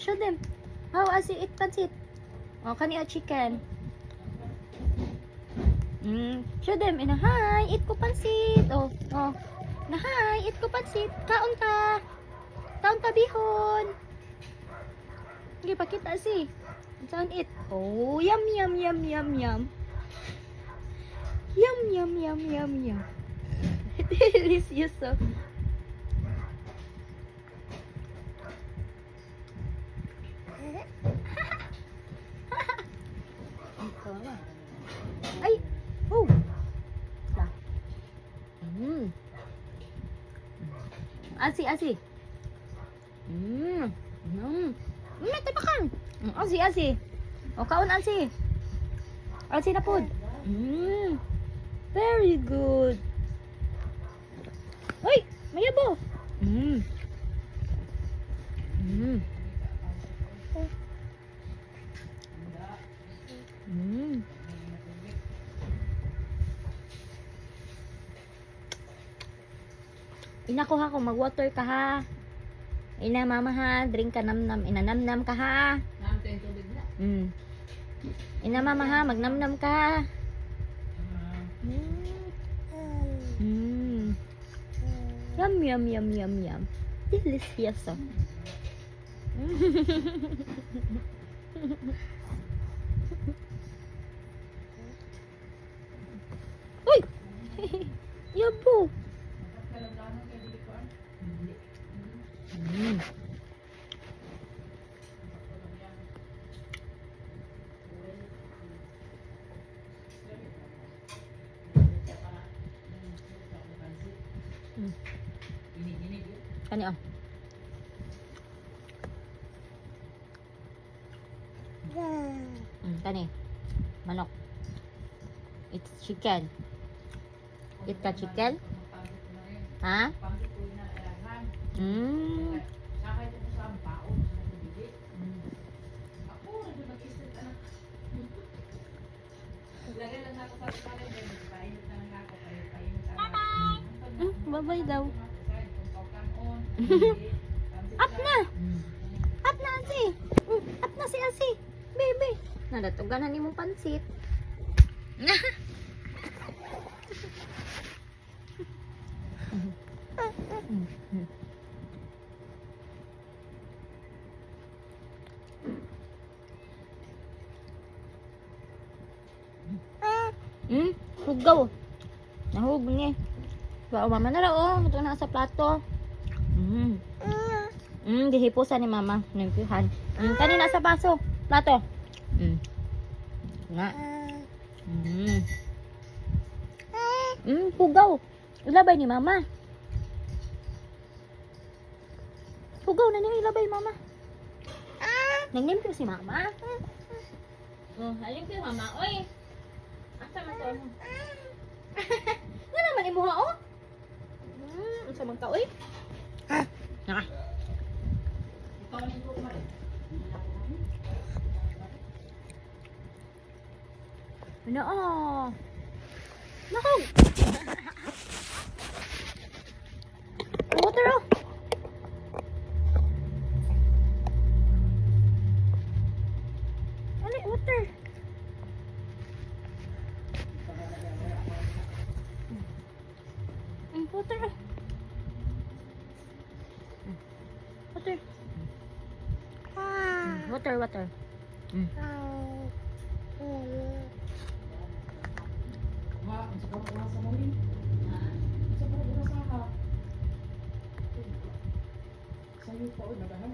show them. How Asi eat pancit? Oh, kani a chicken. Show them. Ina, hi, eat ko pancit. Oh. Na, hi, eat ko pancit. Kaon ta. Kaon ta bihon. Sige, pakita si. Saan eat? Oh, yum, yum, yum, yum, yum. Yum, yum, yum, yum, yum. Delicious. Oh. Ay! Oh! Asi. Tapakan! Asi. O, kaon asi. Asi na pod. Very good. Uy! Mayabo! Inakuha ko, mag-water ka ha. Ina mama ha, drink ka namnam, inanamnam ka ha. Ina mama ha, magnamnam ka. Yum yum yum yum yum. Delicious. Uy! Yabo. Kani oh. Kani. Manok. It's chicken. Eat ka chicken? Ha? Bye-bye daw. Up na! Up na Asi! Up na si Asi! Baby! Nadatugan na ni mong pansit. Hugaw. Nahug niya. Wow, mama na raw oh. Ito na sa plato. Dihipusan ni mama. Nimpihan. Kanina sa baso. Plato. Nga. Hugaw. Ilabay ni mama. Hugaw na niya ilabay mama. Nagnimpyo si mama. Halimpyo mama. Oy. Asa man to? Nga naman imuha oh. Asa man ka oy? Nga. Ano oh? Nakog. Water oh. Ano water? Water oh. Water. Sa'yo pa o, nagahan.